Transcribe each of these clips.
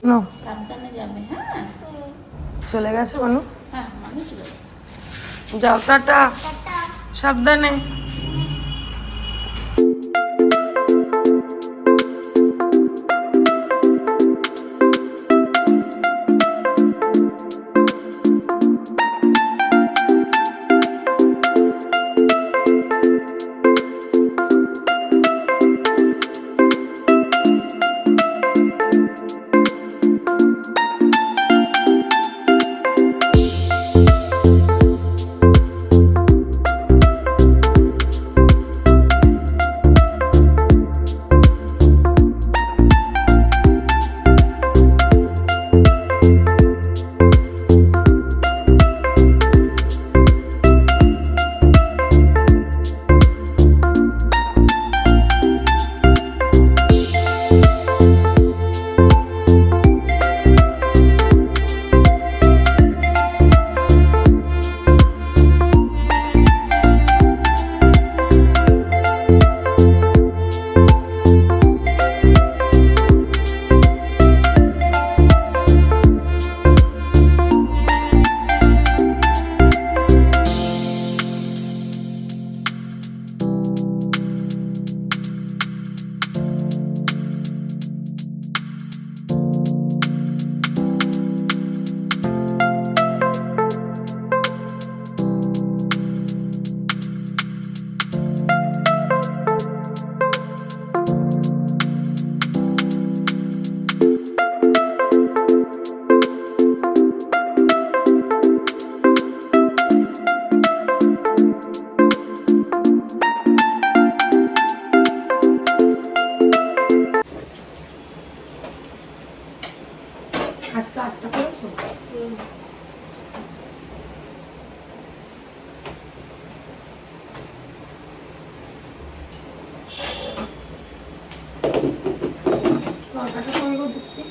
No সাবধানে যাবে। হ্যাঁ চলে গেছে মানু। হ্যাঁ, মানুষ চলে গেছে। যাও, টাটা, সাবধানে। আজকে 8টা করেছো? তরকারিটা কই গো দেখতে?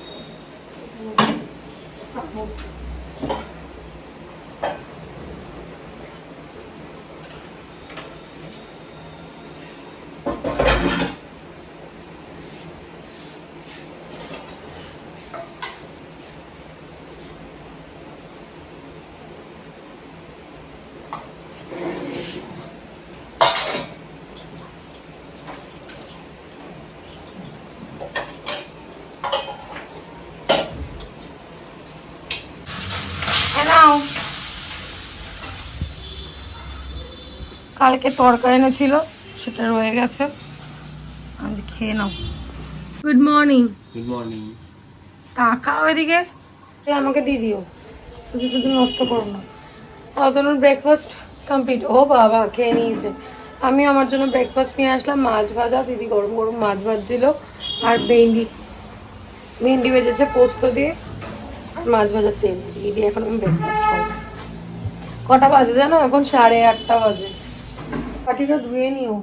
চামচ। কালকে তরকারি এনেছিল, সেটা রয়ে গেছে, আজ খেয়ে নাও। Good morning. Good morning. তাকাও এদিকে, আমাকে দিয়ে দিও, শুধু শুধু নষ্ট করো না। তোমার ব্রেকফাস্ট কমপ্লিট? ও বাবা, খেয়ে নিয়েছে। আমি আমার জন্য ব্রেকফাস্ট নিয়ে আসলাম, মাছ ভাজা, দিদি গরম গরম মাছ ভাজছিল, আর ভেন্ডি ভেজেছে পোস্ত দিয়ে, আর মাছ ভাজার তেল দিয়ে এখন আমি ব্রেকফাস্ট করছি। কটা বাজে জানো? এখন 8:30 বাজে। পাটিটা ধুয়ে নিও।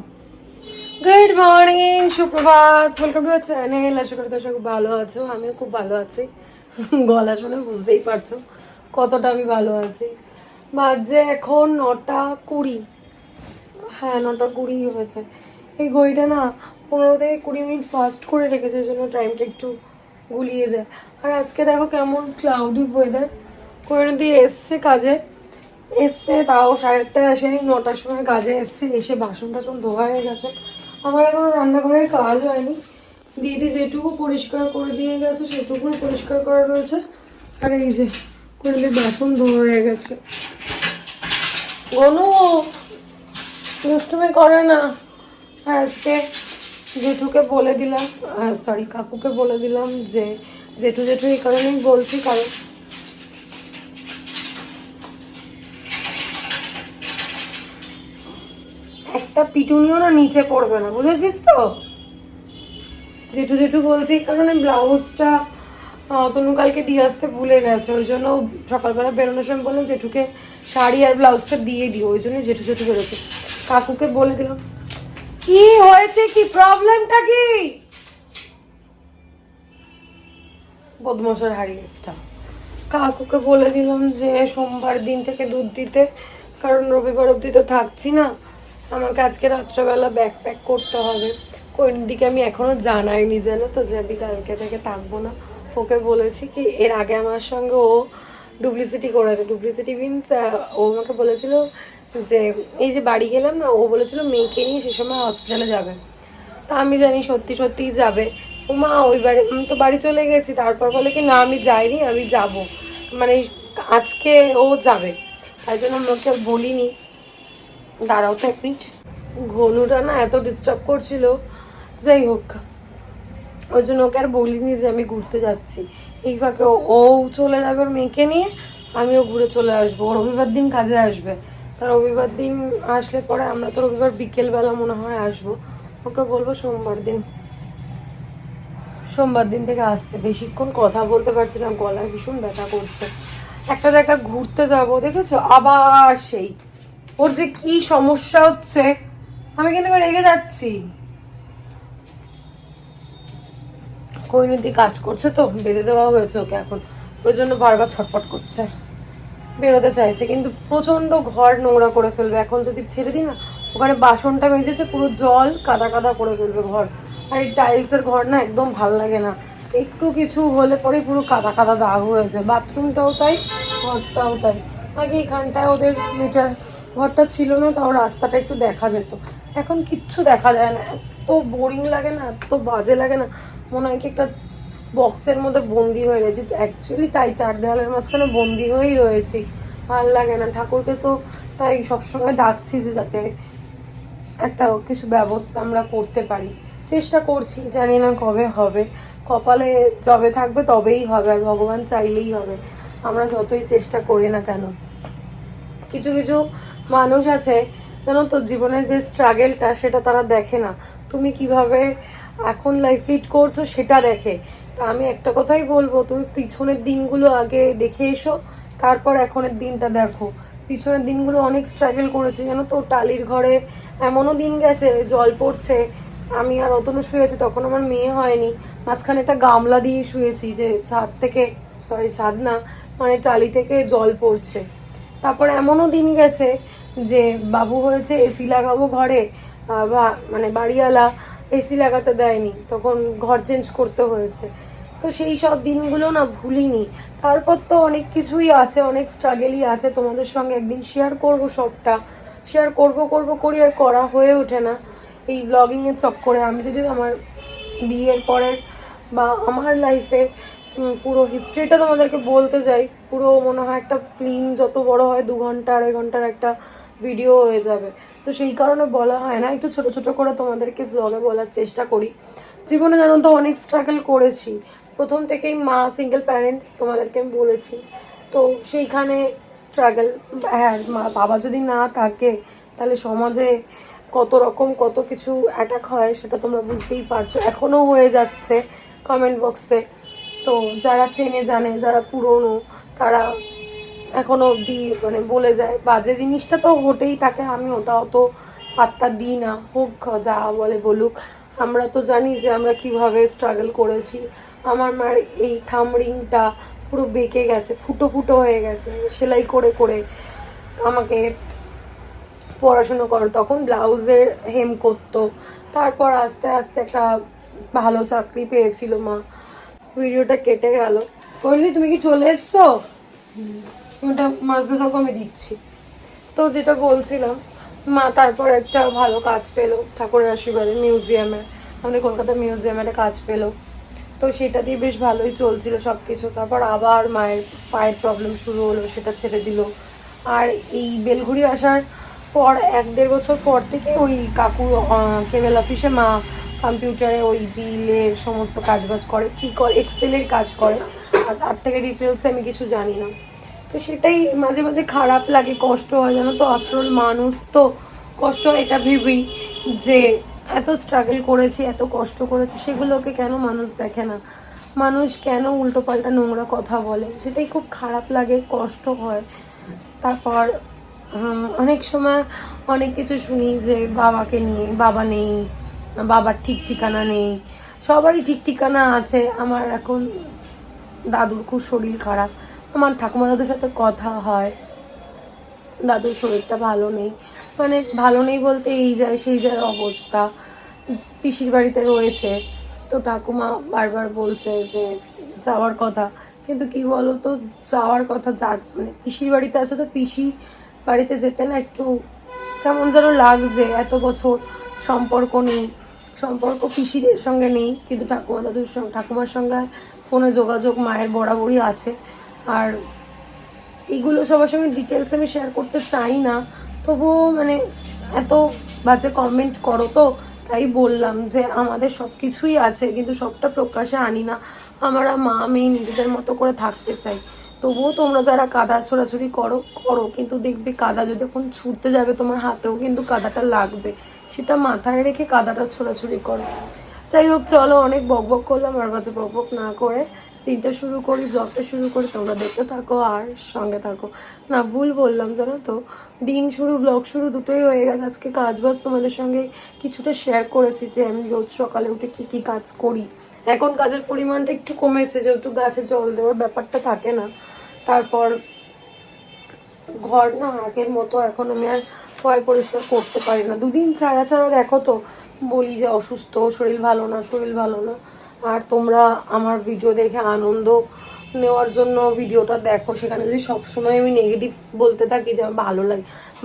গুড মর্নিং, সুপ্রভাত, ওয়েলকাম টু চ্যানেল। আশা করি তোমরা খুব ভালো আছো, আমিও খুব ভালো আছি। গলা শুনে বুঝতেই পারছো কতটা আমি ভালো আছি। বাজে এখন 9:20। হ্যাঁ, 9:20 হয়েছে। এই ঘড়িটা না 15 থেকে 20 মিনিট ফাস্ট করে রেখেছে, ওই জন্য টাইমটা একটু গুলিয়ে যায়। আর আজকে দেখো কেমন ক্লাউডি ওয়েদার। করে দিয়ে এসছে কাজে, এসছে তাও 8:30 আসেনি, 9টার সময় কাজে এসছে, এসে বাসন টাসন ধোয়া হয়ে গেছে। আমার এখনো রান্নাঘরের কাজ হয়নি, দিদি যেটুকু পরিষ্কার করে দিয়ে গেছে সেটুকুই পরিষ্কার করা রয়েছে। আর এই যে করে দিয়ে বাসন ধোয়া হয়ে গেছে। কোনো দুষ্টুমি করে না। আজকে জেঠুকে বলে দিলাম, সরি কাকুকে বলে দিলাম যে জেঠু এই কারণেই বলছি, কারণ একটা পিটুনিও না নিচে পড়বে না, বুঝেছিস তো? জেঠু বলছি এই কারণে ব্লাউজটা তনু কালকে দিয়ে আসতে ভুলে গেছে, ওই জন্য সকালবেলা বেরোনোর সময় বললাম জেঠুকে শাড়ি আর ব্লাউজটা দিয়ে দিও, ওই জন্য জেঠু বেরোচ্ছে। কাকুকে বলে দিলাম। কি হয়েছে, কি প্রবলেমটা কি? বদমাশের হারিয়ে একটা। কাকুকে বলে দিলাম যে সোমবার দিন থেকে দুধ দিতে, কারণ রবিবার অবধি তো থাকছি না, আমাকে আজকে রাত্রেবেলা ব্যাগ প্যাক করতে হবে। কোন দিকে আমি এখনো জানাইনি, জানো তো, যে আমি কালকে থেকে থাকবো না, ওকে বলেছি কি এর আগে আমার সঙ্গে ও ডুপ্লিসিটি করেছে। ডুপ্লিসিটি মিনস ও আমাকে বলেছিল যে এই যে বাড়ি গেলাম না, ও বলেছিল মেয়েকে নিয়ে সে সময় হসপিটালে যাবে। তা আমি জানি সত্যি সত্যিই যাবে। ও মা ওই বাড়ি, আমি তো বাড়ি চলে গেছি, তারপর বলে কি না আমি যাইনি, আমি যাব, মানে আজকে ও যাবে। তাই জন্য আমি ওকে বলিনি। দাঁড়াও তো এক মিনিট, ঘনুটা না এত ডিস্টার্ব করছিল, যাই হোক ওই জন্য ওকে আর বলিনি যে আমি ঘুরতে যাচ্ছি। এই ফাঁকে ও চলে যাবে ওর মেয়েকে নিয়ে, আমিও ঘুরে চলে আসবো। ও রবিবার দিন কাজে আসবে, তা রবিবার দিন আসলে পরে আমরা তো রবিবার বিকেলবেলা মনে হয় আসবো। ওকে বলবো সোমবার দিন থেকে আসতে। বেশিক্ষণ কথা বলতে পারছি না, গলায় ভীষণ ব্যথা করছে। একটা জায়গায় ঘুরতে যাবো, দেখেছো আবার সেই ওর যে কি সমস্যা হচ্ছে। আমি কিন্তু এবার রেগে যাচ্ছি। কৈনতি কাজ করছে তো, বেঁধে দেওয়া হয়েছে ওকে এখন, ওই জন্য বারবার ছটফট করছে, বেরোতে চাইছে, কিন্তু প্রচন্ড ঘর নোংরা করে ফেলবে। এখন যদি ছেড়ে দিই না, ওখানে বাসনটা মেজেছে, পুরো জল কাদা কাদা করে ফেলবে ঘর। আর এই টাইলসের ঘর না একদম ভাল লাগে না, একটু কিছু হলে পরে পুরো কাদা কাদা দাগ হয়েছে। বাথরুমটাও তাই, ঘরটাও তাই। আগে এইখানটায় ওদের মেটার ঘরটা ছিল না, তাও রাস্তাটা একটু দেখা যেত, এখন কিচ্ছু দেখা যায় না। এত বোরিং লাগে না, এত বাজে লাগে না, মনে হয় কি একটা বক্সের মধ্যে বন্দি হয়ে রয়েছি। অ্যাকচুয়ালি তাই, চার দেওয়ালের মাঝখানে বন্দি হয়েই রয়েছি, ভাল লাগে না। ঠাকুরকে তো তাই সবসময় ডাকছি যে যাতে একটা কিছু ব্যবস্থা আমরা করতে পারি। চেষ্টা করছি, জানি না কবে হবে। কপালে যবে থাকবে তবেই হবে, আর ভগবান চাইলেই হবে, আমরা যতই চেষ্টা করি না কেন। কিছু কিছু মানুষ আছে জানো তো, জীবনের যে স্ট্রাগেলটা সেটা তারা দেখে না, তুমি কিভাবে এখন লাইফ লিড করছো সেটা দেখে। তা আমি একটা কথাই বলবো, তুমি পিছনের দিনগুলো আগে দেখে এসো, তারপর এখনের দিনটা দেখো। পিছনের দিনগুলো অনেক স্ট্রাগল করেছে জানো তো, টালির ঘরে এমনও দিন গেছে জল পড়ছে, আমি আর অতনু শুয়েছি, তখন আমার মেয়ে হয়নি, মাঝখানে একটা গামলা দিয়ে শুয়েছি যে ছাদ থেকে, ছাদ না মানে টালি থেকে জল পড়ছে। তারপর এমনও দিন গেছে যে বাবু হয়েছে, এসি লাগাবো ঘরে, বা মানে বাড়িওয়ালা এসি লাগাতে দেয়নি, তখন ঘর চেঞ্জ করতে হয়েছে। তো সেই সব দিনগুলো না ভুলিনি। তারপর তো অনেক কিছুই আছে, অনেক স্ট্রাগেলই আছে, তোমাদের সঙ্গে একদিন শেয়ার করব, সবটা শেয়ার করি আর করা হয়ে ওঠে না এই ব্লগিংয়ের চক্করে। আমি যদি আমার বিয়ের পরের বা আমার লাইফের পুরো হিস্ট্রিটা তোমাদেরকে বলতে যাই, পুরো মনে হয় একটা ফিল্ম যত বড় হয় 2 ঘন্টা 2.5 ঘন্টার একটা ভিডিও হয়ে যাবে। তো সেই কারণে বলা হয় না, একটু ছোট ছোট করে তোমাদেরকে ব্লগে বলার চেষ্টা করি। জীবনে জানো তো অনেক স্ট্রাগল করেছি, প্রথম থেকেই মা সিঙ্গেল প্যারেন্টস, তোমাদেরকে আমি বলেছি। তো সেইখানে স্ট্রাগল, হ্যাঁ মা বাবা যদি না থাকে তাহলে সমাজে কত রকম কত কিছু অ্যাটাক হয় সেটা তোমরা বুঝতেই পারছো, এখনও হয়ে যাচ্ছে কমেন্ট বক্সে। তো যারা চেনে জানে, যারা পুরনো তারা এখনো অবধি মানে বলে যায়, বাজে জিনিসটা তো হতেই থাকে, আমি ওটা অত পাত্তা দিই না, হোক যা বলে বলুক। আমরা তো জানি যে আমরা কিভাবে স্ট্রাগল করেছি। আমার মার এই থাম রিংটা পুরো বেঁকে গেছে, ফুটো ফুটো হয়ে গেছে, সেলাই করে করে আমাকে পড়াশুনো করো, তখন ব্লাউজের হেম করতো। তারপর আস্তে আস্তে একটা ভালো চাকরি পেয়েছিল মা। ভিডিওটা কেটে গেল। বললি তুমি কি চলে এসছো? ওটা মাঝে থাকো, আমি দিচ্ছি। তো যেটা বলছিলাম, মা তারপর একটা ভালো কাজ পেলো ঠাকুরের আশীর্বাদে, মিউজিয়ামে, আমাদের কলকাতা মিউজিয়ামে একটা কাজ পেলো। তো সেটা দিয়ে বেশ ভালোই চলছিল সব কিছু। তারপর আবার মায়ের পায়ের প্রবলেম শুরু হলো, সেটা ছেড়ে দিল। আর এই বেলঘুরি আসার পর 1-1.5 বছর পর থেকে ওই কাকু কেবল অফিসে মা কম্পিউটারে ওই বিলের সমস্ত কাজবাজ করে, কী করে এক্সেলের কাজ করে, আর তার থেকে ডিটেলসে আমি কিছু জানি না। তো সেটাই মাঝে মাঝে খারাপ লাগে, কষ্ট হয় জানো তো, আফটারঅল মানুষ তো কষ্ট হয় এটা ভেবেই যে এত স্ট্রাগল করেছি, এত কষ্ট করেছি, সেগুলোকে কেন মানুষ দেখে না, মানুষ কেন উল্টোপাল্টা নোংরা কথা বলে, সেটাই খুব খারাপ লাগে, কষ্ট হয়। তারপর অনেক সময় অনেক কিছু শুনি যে বাবাকে নিয়ে, বাবা নেই, বাবার ঠিক ঠিকানা নেই, সবারই ঠিক ঠিকানা আছে। আমার এখন দাদুর খুব শরীর খারাপ, আমার ঠাকুমা দাদুর সাথে কথা হয়, দাদুর শরীরটা ভালো নেই, মানে ভালো নেই বলতে এই যায় সেই যায় অবস্থা। পিসির বাড়িতে রয়েছে, তো ঠাকুমা বারবার বলছে যে যাওয়ার কথা, কিন্তু কি বলো তো, যাওয়ার কথা মানে পিসির বাড়িতে আছে তো পিসি বাড়িতে যেতে না একটু কেমন যেন লাগছে। এত বছর সম্পর্ক নেই, সম্পর্ক পিসিদের সঙ্গে নেই, কিন্তু ঠাকুমা দাদুর সঙ্গে, ঠাকুমার সঙ্গে ফোনে যোগাযোগ মায়ের বরাবরই আছে। আর এইগুলো সবার সঙ্গে ডিটেলস আমি শেয়ার করতে চাই না, তবুও মানে এত বাজে কমেন্ট করো তো, তাই বললাম যে আমাদের সব কিছুই আছে কিন্তু সবটা প্রকাশে আনি না। আমরা মা মেয়ে নিজেদের মতো করে থাকতে চাই। তবুও তোমরা যারা কাদা ছোড়াছুড়ি করো করো, কিন্তু দেখবে কাদা যদি এখন ছুটতে যাবে তোমার হাতেও কিন্তু কাদাটা লাগবে, সেটা মাথায় রেখে কাদাটা ছোড়াছুড়ি করো। যাই হোক, চলো অনেক বকবক করলাম, আর কাছে বকবক না করে দিনটা শুরু করি, ব্লগটা শুরু করি। তোমরা দেখতে থাকো আর সঙ্গে থাকো। না, ভুল বললাম জানো তো, দিন শুরু ব্লগ শুরু দুটোই হয়ে গেছে। আজকে কাজ বাজ তোমাদের সঙ্গে কিছুটা শেয়ার করেছি যে আমি রোজ সকালে উঠে কি কি কাজ করি। এখন কাজের পরিমাণটা একটু কমেছে, যেহেতু গাছে জল দেওয়ার ব্যাপারটা থাকে না। তারপর ঘর না আগের মতো এখন আমি আর পয় পরিষ্কার করতে পারি না, দুদিন ছাড়া ছাড়া দেখো তো বলি যে অসুস্থ, শরীর ভালো না, শরীর ভালো না। আর তোমরা আমার ভিডিও দেখে আনন্দ নেওয়ার জন্য ভিডিওটা দেখো, সেখানে যদি সবসময় আমি নেগেটিভ বলতে থাকি যে আমার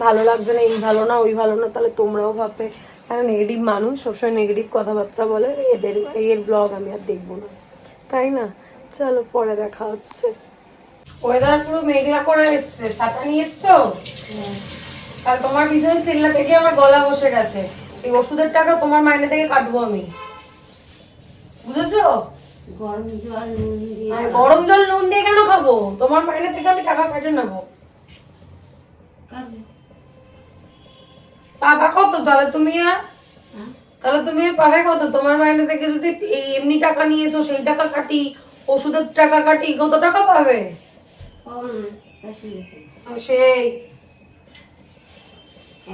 ভালো লাগছে না, এই ভালো না, ওই ভালো না, তাহলে তোমরাও ভাববে তারা নেগেটিভ মানুষ, সবসময় নেগেটিভ কথাবার্তা বলে, এর ব্লগ আমি আর দেখবো না, তাই না? চলো পরে দেখা হচ্ছে। ওয়েদার পুরো মেঘলা করে এসছে, ছাতা নিয়ে এসছো? আর তোমার পিছনে চিল্লা থেকে আমার গলা বসে গেছে। এই ওষুধের টাকা তোমার মাইনে থেকে কাটবো আমি, বুঝেছো? গরম জল নুন দিয়ে কেন খাবো? তোমার মাইনে থেকে আমি টাকা কেটে নেবো। পাবা কত তাহলে তুমি? আর তাহলে তুমি পাবে কত তোমার মাইনে থেকে? যদি এমনি টাকা নিয়েছো সেই টাকা কাটি, ওষুধের টাকা কাটি, কত টাকা পাবে? সেই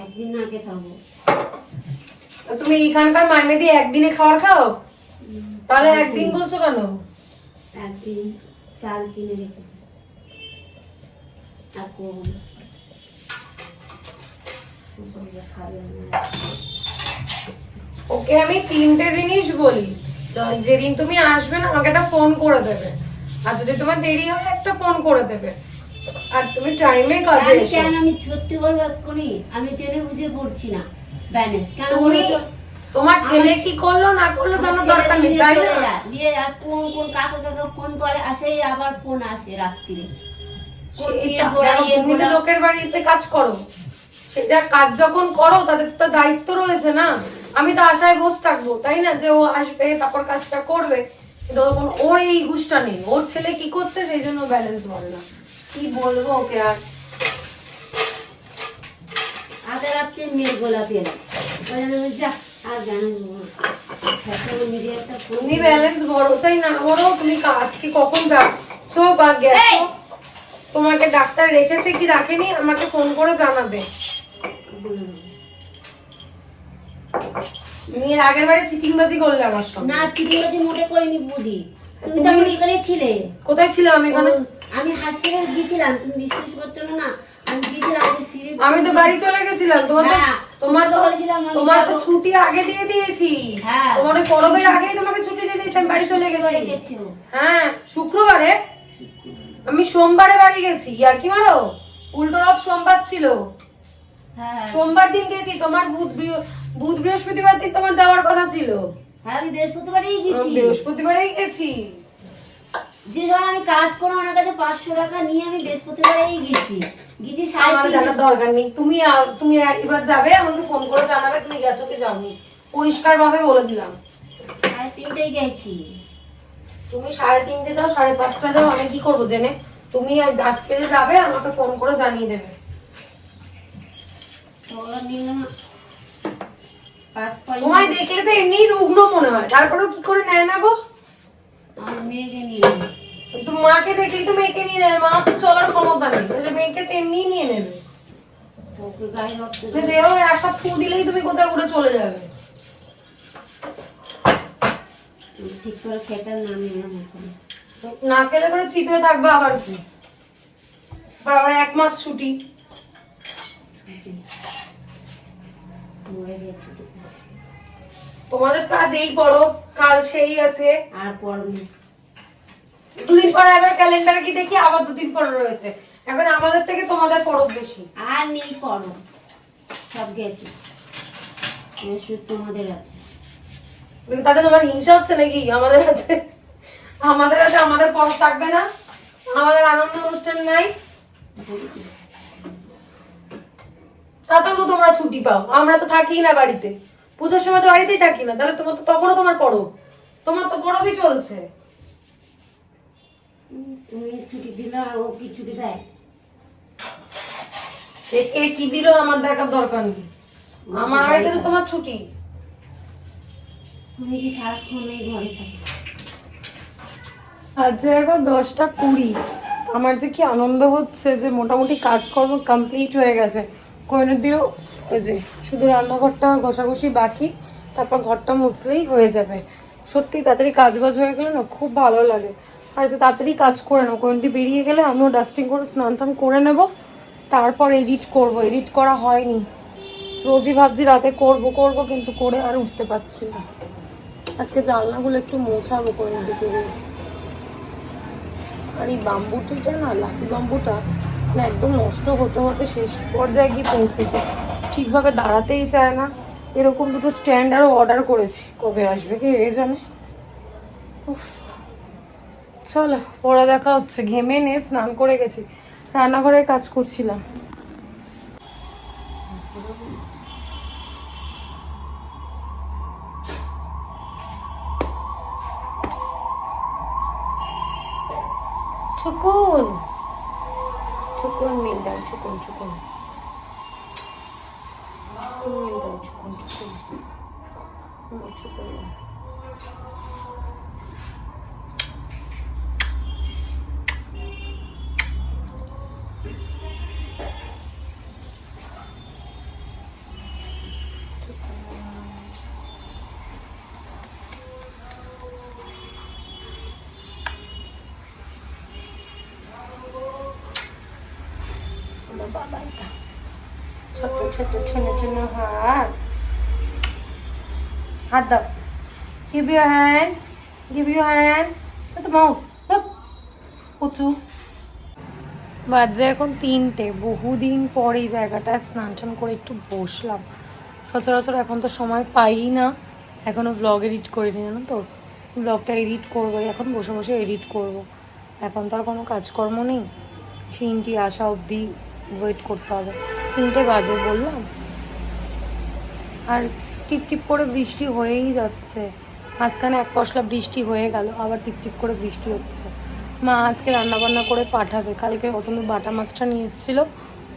একদিন আগে খাবো। তুমি এখানকার মাইনে দিয়ে একদিনে খাবার খাও? তাহলে একদিন বলছো কেন? একদিন চাল কিনে রেখে ওকে আমি 3টে জিনিস বলি, যেদিন তুমি আসবে না আমাকে একটা ফোন করে দেবে, আর যদি তোমার দেরি হয় একটা ফোন করে দেবে, আর তুমি টাইমে কাজে এসো। কেন আমি সত্যি বলবো করি, আমি জেনে বুঝে পড়ছি না ব্যালেন্স কেন তুমি বলেছো? তোমার ছেলে কি করলো না করলো জানার দরকার নেই, তাই না? দিয়ে কোন কোন কাকা কাকা ফোন করে, আসে আবার ফোন আসে রাত্রিরে। তুমি তো লোকের বাড়িতে কাজ করো, সেটা কাজ যখন করো তাদের তো দায়িত্ব রয়েছে না। আমি তো আশায় বসে থাকবো, তাই না, যে ও আসবে তারপর কাজটা করবে, কিন্তু ওর এই গুষ্টা নেই। ওর ছেলে কি করছে সেই জন্য ব্যালেন্স বলে না। কি বলবো ওকে আর? আগে রাত্রে মেয়ে গোলাপি যা আর তুমি ব্যালেন্স বড় চাই না বড়, তুমি আজকে কখন যাচ্ছো বা গেছো, তোমাকে ডাক্তার রেখেছে কি রাখেনি আমাকে ফোন করে জানাবে। তুমি এর আগের বারে চিটিংবাজি করলে আমার সঙ্গে। না, চিটিংবাজি মোটে করিনি বুঝি। তুমি তো এখানে ছিলে। কোথায় ছিলাম আমি? এখানে আমি হাসপাতালে গিয়েছিলাম, তুমি বিশ্বাস করতে না। আমি গিয়েছিলাম, আমি তো বাড়ি চলে গেছিলাম। তোমার তো ছুটি আগে দিয়ে দিয়েছি। তোমার পরবের আগেই তোমাকে ছুটি দিয়ে দিয়েছি, আমি বাড়ি চলে গেছি। হ্যাঁ, শুক্রবারে। আমি সোমবারে বাড়ি গেছি। আর কি মারো, উল্টো রথ সোমবার ছিল, সোমবার দিন গেছি। তোমার বুধ বৃহস্পতিবার দিন তোমার যাওয়ার কথা ছিল। হ্যাঁ, আমি বৃহস্পতিবারেই গেছি। যে ধর আমি কাজ করে আমার কাছে 500 টাকা নিয়ে আমি বৃহস্পতিবারেই গেছি। আমার জানার দরকার নেই। তুমি একবার যাবে, আমাকে ফোন করে জানাবে তুমি গেছো কি যাওনি, পরিষ্কার ভাবে বলে দিলাম। 3:30 গেছি। তুমি 3:30 যাও, 5:30 যাও, আমি কি করবো জেনে? তুমি আজকে যে যাবে আমাকে ফোন করে জানিয়ে দেবে। তোমায় দেখলে তো এমনি রুগ্ন মনে হয়, তারপরেও কি করে নেয় না গো? মেয়েকে নিয়ে মাকে দেখলি তো মেয়েকে নিয়ে নেবে, মা তো চলার ক্ষমতা নেই, মেয়েকে তো এমনি নিয়ে নেবে। একটা ফু দিলেই তুমি কোথায় উড়ে চলে যাবে। ঠিক করে খেতে না খেলে পরে চিত হয়ে থাকবে। আবার কি, আবার 1 মাস ছুটি। তোমাদের কাজ এই পড়ো, কাল সেই আছে। আর পড়বে দুদিন পরে আবার ক্যালেন্ডারে কি দেখি আবার 2 দিন পরে রয়েছে। এখন আমাদের থেকে তোমাদের পরব বেশি। আর নেই পড়ো, সব গেছে, শুধু তোমাদের আছে। তাতে তোমার হিংসা হচ্ছে নাকি? আমাদের আছে, আমাদের আছে, আমাদের পরব থাকবে না, আমাদের আনন্দ অনুষ্ঠান নাই, তাতেও তো তোমরা ছুটি পাও, আমরা তো থাকি না বাড়িতে, পুজোর সময় তো বাড়িতেই থাকি না, তাহলে তোমার তো তখনও তোমার পরব, তোমার তো পরবই চলছে। তুমি ছুটি দিলে ও কি ছুটি দেয়? এ কি দিল আমার দেখার দরকার নেই, আমার বাড়িতে তো তোমার ছুটি। তুমি কি সারাক্ষণ এই ঘরে থাকি? আজ যে এখন 10টা 20, আমার যে কি আনন্দ হচ্ছে যে মোটামুটি কাজকর্ম কমপ্লিট হয়ে গেছে। কোয়েনের দিনও ওই যে শুধু রান্নাঘরটা ঘষাঘষি বাকি, তারপর ঘরটা মুছলেই হয়ে যাবে। সত্যি তাড়াতাড়ি কাজ বাজ হয়ে গেলে না খুব ভালো লাগে। আর যে তাড়াতাড়ি কাজ করে নেবো, কোয়েনটি বেরিয়ে গেলে আমিও ডাস্টিং করে স্নান টান করে নেব, তারপর এডিট করব। এডিট করা হয়নি, রোজই ভাবছি রাতে করব করব, কিন্তু করে আর উঠতে পারছি না। আজকে জানলাগুলো একটু মোছাবো কোয়েনের দিকে গিয়ে। আর এই বাম্বুটিটা না, লাকি বাম্বুটা না একদম নষ্ট হতে হতে শেষ পর্যায়ে গিয়ে পৌঁছেছে, ঠিকভাবে দাঁড়াতেই চায় না। এরকম দুটো স্ট্যান্ড আরও অর্ডার করেছি, কবে আসবে কে জানে। উফ, চলো পরে দেখা হচ্ছে। ঘেমে নে স্নান করে গেছি, রান্নাঘরে কাজ করছিলাম। সুকুন সুকুন মিল দাও, সুকুন সুকুন মিল দাও, সুকুন সুকুন সুকুন। ছোট ছোট ছোট ছোট হাত, হাত দাও, give your hand, give your hand, to the mouth, look, পুচু। বাজে এখন 3টে, বহুদিন পর এই জায়গাটায় স্নান টান করে একটু বসলাম। সচরাচর এখন তো সময় পাই না, এখনও ব্লগ এডিট করিনি, জানো তো। ব্লগটা এডিট করবো, এখন বসে বসে এডিট করব। এখন তো আর কোনো কাজকর্ম নেই, সিনটি আসা অবধি ওয়েট করতে হবে। 3টে বাজে বললাম। আর টিপ টিপ করে বৃষ্টি হয়েই যাচ্ছে, মাঝখানে এক পশলা বৃষ্টি হয়ে গেল, আবার টিপ টিপ করে বৃষ্টি হচ্ছে। মা আজকে রান্নাবান্না করে পাঠাবে, কালকে প্রথমে বাটা মাছটা নিয়ে এসেছিলো,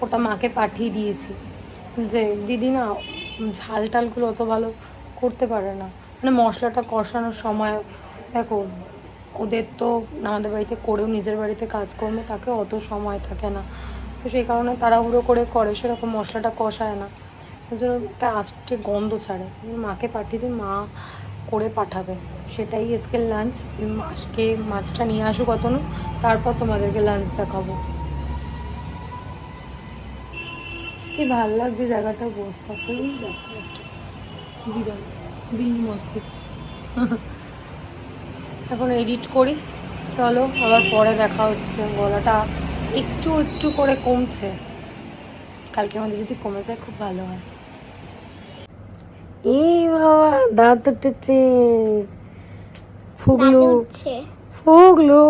ওটা মাকে পাঠিয়ে দিয়েছি। যে দিদি না ঝাল টালগুলো অত ভালো করতে পারে না, মানে মশলাটা কষানোর সময়, দেখো ওদের তো আমাদের বাড়িতে করেও নিজের বাড়িতে কাজকর্ম থাকে, অত সময় থাকে না, তো সেই কারণে তাড়াহুড়ো করে করে, সেরকম মশলাটা কষায় না, ওই জন্য একটা আস্তে গন্ধ ছাড়ে। মাকে পাঠিয়ে দিই, মা করে পাঠাবে, সেটাই আজকে লাঞ্চ। আজকে মাছটা নিয়ে আসুক অতনু, তারপর তোমাদেরকে লাঞ্চ দেখাবো। কি ভালো লাগছে জায়গাটা, বসতে খুবই বিরাট বিল মসজিদ। এখন এডিট করি, চলো আবার পরে দেখা হচ্ছে। গলাটা একটু একটু করে কমছে, কালকে আমাদের যদি কমে যায় খুব ভালো হয়। এই বাবা দাঁত উঠেছে, ফুগলু ফুগলু।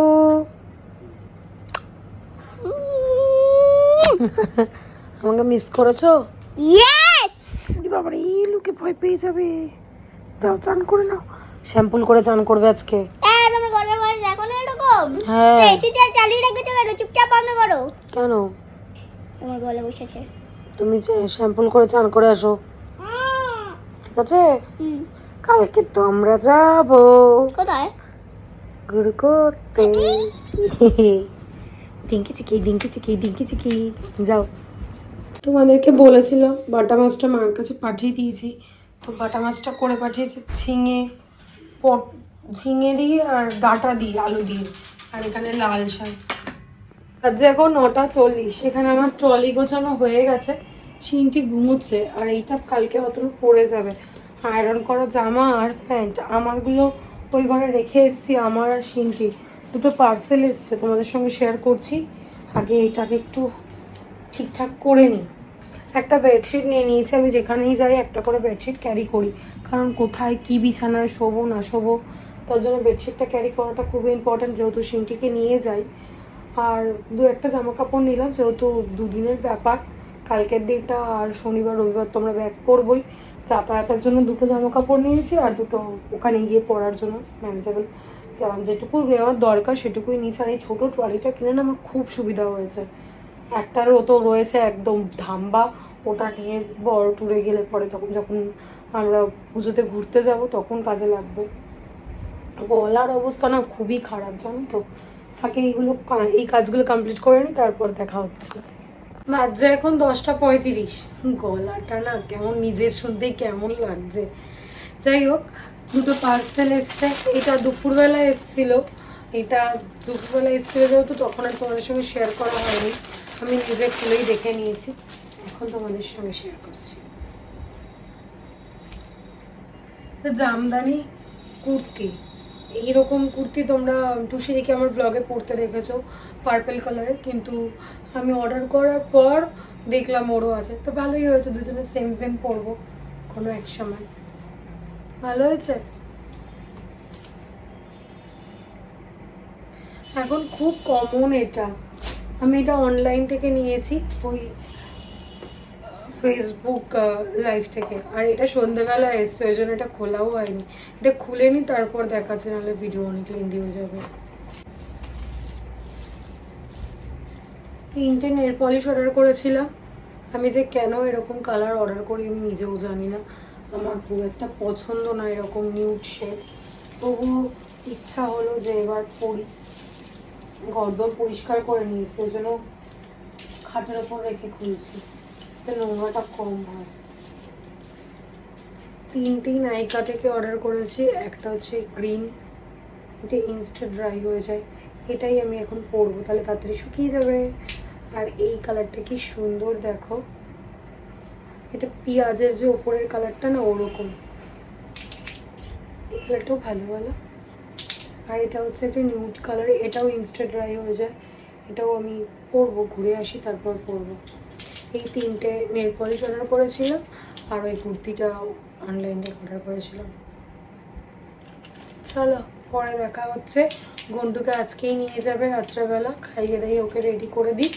আমাকে মিস করেছো? ইয়েস। বাবা এই লোকে ভয় পেয়ে যাবে, যাও চান করে নাও, শ্যাম্পুল করে চান করবে আজকে। তোমার গলার ভয়েস এখন এরকম? হ্যাঁ। এসি চালিয়ে রেখেছো কেন? চুপচাপ বন্ধ করো। কেন? তোমার গলা বসেছে। তুমি শ্যাম্পুল করে চান করে আসো, ঠিক আছে? কালকে তো আমরা যাবো কোথায়? গুড় করতে। ডিঙ্কি চিকি ডিঙ্কি চিকি ডিঙ্কি চিকি, যাও। তোমাদেরকে বলেছিলাম বাটা মাছটা মার কাছে পাঠিয়ে দিয়েছি, তো বাটা মাছটা করে পাঠিয়েছি ঝিঙে দিয়ে আর ডাঁটা দিয়ে, আলু দিয়ে, আর এখানে লাল শাক। আজ এখন 9:40, এখানে আমার ট্রলি গোছানো হয়ে গেছে, শিনটি ঘুমোচ্ছে, আর এইটা কালকে অতটা পড়ে যাবে। আয়রন করা জামা আর প্যান্ট আমারগুলো ওই ঘরে রেখে এসেছি, আমার আর শিনটি, দুটো পার্সেল এসছে, তোমাদের সঙ্গে শেয়ার করছি। আগে এটাকে একটু ঠিকঠাক করে নিই। একটা বেডশিট নিয়ে নিয়েছি, আমি যেখানেই যাই একটা করে বেডশিট ক্যারি করি, কারণ কোথায় কি বিছানায় শোবো না শোবো, তার জন্য বেডশিটটা ক্যারি করাটা খুবই ইম্পর্ট্যান্ট, যেহেতু সিনটিকে নিয়ে যাই। আর দু একটা জামা কাপড় নিলাম, যেহেতু দুদিনের ব্যাপার, কালকের দিনটা আর শনিবার রবিবার তো আমরা ব্যাক করবোই। যাতায়াতের জন্য দুটো জামা কাপড় নিয়েছি, আর দুটো ওখানে গিয়ে পরার জন্য ম্যানেজেবল যেটুকু নেওয়ার দরকার সেটুকুই নিয়েছি। আর এই ছোটো ট্রলিটা কিনে না আমার খুব সুবিধা হয়েছে। একটারও তো রয়েছে একদম ধাম্বা, ওটা নিয়ে বড় ট্যুরে গেলে পরে তখন যখন আমরা পুজোতে ঘুরতে যাব তখন কাজে লাগবে। গলার অবস্থা না খুবই খারাপ, জানো তো। আগে এই কাজগুলো কমপ্লিট করে নিই, তারপর দেখা হচ্ছে। বাজছে এখন 10:35। গলাটা না কেমন নিজের শুনতেই কেমন লাগছে। যাই হোক, দুটো পার্সেল এসছে। এটা দুপুরবেলা এসেছিলো, যেহেতু তখন আর তোমাদের সঙ্গে শেয়ার করা হয়নি, আমি নিজে খুলেই দেখে নিয়েছি, এখন তোমাদের সঙ্গে শেয়ার করছি। জামদানি কুর্তি, এইরকম কুর্তি তোমরা টুসি দেখে আমার ব্লগে পরতে দেখেছো পার্পল কালারের, কিন্তু আমি অর্ডার করার পর দেখলাম ওরও আছে, তো ভালোই হয়েছে, দুজনে সেম সেম পরবো কোনো এক সময়। ভালো হয়েছে। এখন খুব কমন এটা, আমি এটা অনলাইন থেকে নিয়েছি, ওই ফেসবুক লাইভ থেকে। আর এটা সন্ধ্যেবেলা এসছে, ওই জন্য এটা খোলাও হয়নি। এটা খুলে নি তারপর দেখাচ্ছে, নাহলে ভিডিও অনেক লেন্দি হয়ে যাবে। 3টে নেল পলিশ অর্ডার করেছিলাম। আমি যে কেন এরকম কালার অর্ডার করি আমি নিজেও জানি না, আমার খুব একটা পছন্দ না এরকম নিউড শেড, তবুও ইচ্ছা হলো যে এবার পরি। ঘরদোর পরিষ্কার করে নিয়েছি, ওই জন্য খাটের ওপর রেখে খুলছি, নোংরাটা কম হয়। 3টি নাইকা থেকে অর্ডার করেছি। একটা হচ্ছে গ্রিন, এটা ইনস্ট্যান্ট ড্রাই হয়ে যায়, এটাই আমি এখন পরবো, তাহলে তাড়াতাড়ি শুকিয়ে যাবে। আর এই কালারটা কি সুন্দর দেখো, এটা পেঁয়াজের যে ওপরের কালারটা না ওরকম, এই কালারটাও ভালো ভালো। আর এটা হচ্ছে একটা নিউড কালার, এটাও ইনস্ট্যান্ট ড্রাই হয়ে যায়, এটাও আমি পরবো, ঘুরে আসি তারপর পরবো। এই 3টে নেল পলিশ অর্ডার করেছিলাম, আর ওই কুর্তিটা অনলাইন থেকে অর্ডার করেছিলাম। চলো পরে দেখা হচ্ছে। গন্টুকে আজকেই নিয়ে যাবে রাত্রেবেলা, খাইয়ে দাইয়ে ওকে রেডি করে দিই,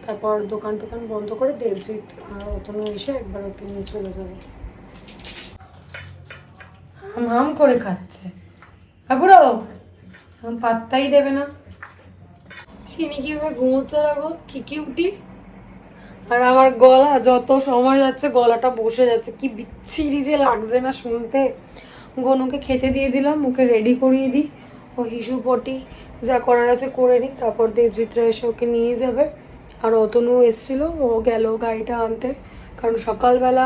তারপর দোকান টোকান বন্ধ করে দেবজিৎ আর অতনু এসে একবার ওকে নিয়ে চলে যাবে। হাম করে খাচ্ছে বুড়ো, এখন পাত্তাই দেবে না। সিনি কিভাবে ঘুমোচ্ছে দেখো, কি কিউটি। আর আমার গলা যত সময় যাচ্ছে গলাটা বসে যাচ্ছে, কি বিচ্ছিরি যে লাগছে না শুনতে। গনুকে খেতে দিয়ে দিলাম, মুখে রেডি করিয়ে দিই, ও হিসু পটি যা করার আছে করে নিই, তারপর দেবজিৎরা এসে ওকে নিয়ে যাবে। আর অতনু এসেছিলো, ও গেল গাড়িটা আনতে, কারণ সকালবেলা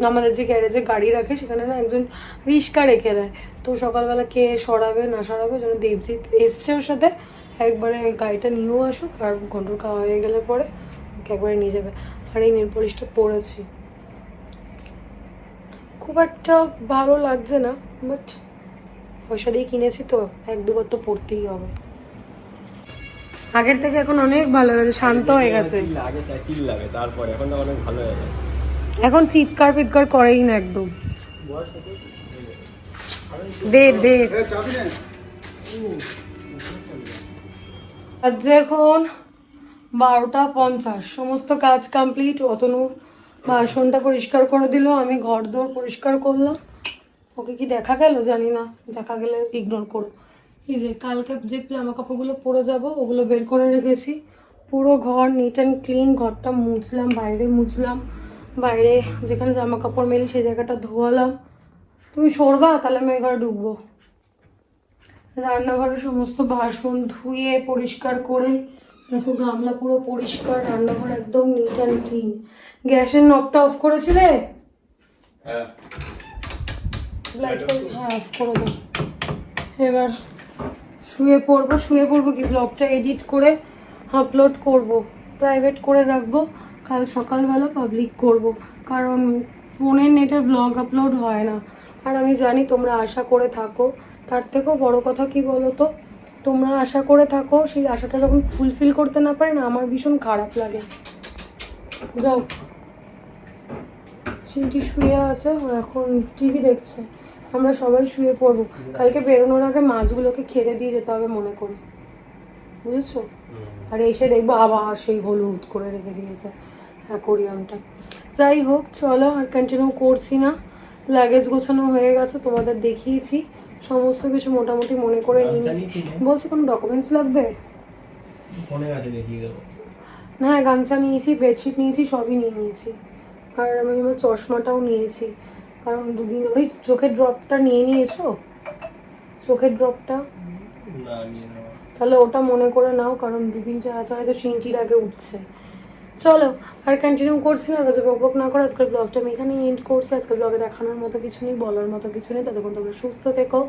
আমাদের যে গ্যারেজে গাড়ি রাখে সেখানে না একজন রিক্সা রেখে দেয়, তো সকালবেলা কে সরাবে না সরাবে, যেন দেবজিৎ এসছে ওর সাথে, একবারে গাড়িটা নিয়েও আসুক, আর ঘন্টুর খাওয়া হয়ে গেলে পরে ওকে একবারে নিয়ে যাবে। আর এই নেল পলিশটা পরেছি, খুব একটা ভালো লাগছে না, বাট পয়সা দিয়ে কিনেছি তো, 1-2বার তো পড়তেই হবে। আগের থেকে এখন অনেক ভালো হয়ে গেছে, শান্ত হয়ে গেছে, তারপরে এখন তো অনেক ভালো হয়ে গেছে, এখন চিৎকার ফিৎকার করেই না একদম। আজ এখন 12:50, সমস্ত কাজ কমপ্লিট। অতনুর বাসনটা পরিষ্কার করে দিল, আমি ঘর দোর পরিষ্কার করলাম। ওকে কি দেখা গেল জানি না, দেখা গেলে ইগনোর করো। এই যে কালকে যে জামা কাপড়গুলো পরে যাব ওগুলো বের করে রেখেছি, পুরো ঘর নিট অ্যান্ড ক্লিন, ঘরটা মুছলাম, বাইরে মুছলাম, বাইরে যেখানে জামা কাপড় মেলি সেই জায়গাটা ধোয়ালাম। তুমি সরবা তাহলে আমি ওই ঘরে ঢুকবো। রান্নাঘরের সমস্ত বাসন ধুয়ে পরিষ্কার করে দেখো, গামলা পুরো পরিষ্কার, রান্নাঘর একদম নিট অ্যান্ড ক্লিন। গ্যাসের নবটা অফ করেছিলে? হ্যাঁ হ্যাঁ অফ করে দাও। এবার শুয়ে পড়বো কি ব্লগটা এডিট করে আপলোড করব, প্রাইভেট করে রাখবো, কাল সকালবেলা পাবলিক করব, কারণ ফোনের নেটের ব্লগ আপলোড হয় না। আর আমি জানি তোমরা আশা করে থাকো, তার থেকেও বড় কথা কি বলো তো, তোমরা আশা করে থাকো, সেই আশাটা যখন ফুলফিল করতে না পারে না আমার ভীষণ খারাপ লাগে। যাও, চিন্টি শুয়ে আছে, ও এখন টিভি দেখছে, আমরা সবাই শুয়ে পড়বো। কালকে বেরোনোর আগে মাছগুলোকে খেতে দিয়ে যেতে হবে মনে করে, বুঝেছো? আর এসে দেখবো আবার সেই হলুদ করে রেখে দিয়েছে অ্যাকোরিয়ামটা। যাই হোক, চলো আর কন্টিনিউ করছি না। লাগেজ গোছানো হয়ে গেছে, তোমাদের দেখিয়েছি সমস্ত কিছু মোটামুটি মনে করে নিয়েছি। বলছি কোনো ডকুমেন্টস লাগবে? ফোনে আছে, দেখিয়ে দেবো। না, গামছা নিয়েছি, বেডশিট নিয়েছি, সবই নিয়ে নিয়েছি। আর আমি আমার চশমাটাও নিয়েছি, কারণ দুদিন ওই চোখের ড্রপটা নিয়ে নিয়েছো? চোখের ড্রপটা না, নিয়ে নেওয়া। তাহলে ওটা মনে করে নাও, কারণ দুদিন ছাড়া ছাড়া তো চিন্টির আগে উঠছে। চলো আর কন্টিনিউ করছি না, রোজে বক না করে আজকের ব্লগটা আমি এখানেই এন্ড করছি। আজকের ব্লগে দেখানোর মতো কিছু নেই, বলার মতো কিছু নেই। ততক্ষণ তোমরা সুস্থ থেকো,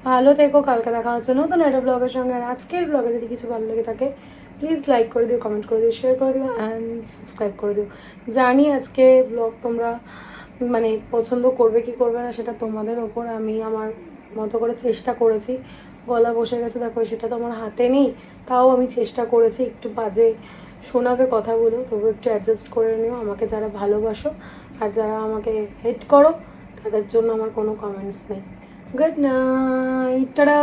ভালো থেকো। কালকে দেখা হচ্ছে নতুন একটা ব্লগের সঙ্গে। আর আজকের ব্লগে যদি কিছু ভালো লেগে থাকে প্লিজ লাইক করে দিও, কমেন্ট করে দিও, শেয়ার করে দিও অ্যান্ড সাবস্ক্রাইব করে দিও। জানি আজকে ব্লগ তোমরা মানে পছন্দ করবে কি করবে না সেটা তোমাদের ওপর। আমি আমার মতো করে চেষ্টা করেছি। গলা বসে গেছে দেখো, সেটা তো আমার হাতে নেই, তাও আমি চেষ্টা করেছি। একটু বাজে শোনাবে কথাগুলো, তবু একটু অ্যাডজাস্ট করে নিও। আমাকে যারা ভালোবাসো আর যারা আমাকে হেট করো তাদের জন্য আমার কোনো কমেন্টস নেই। Good night, tata.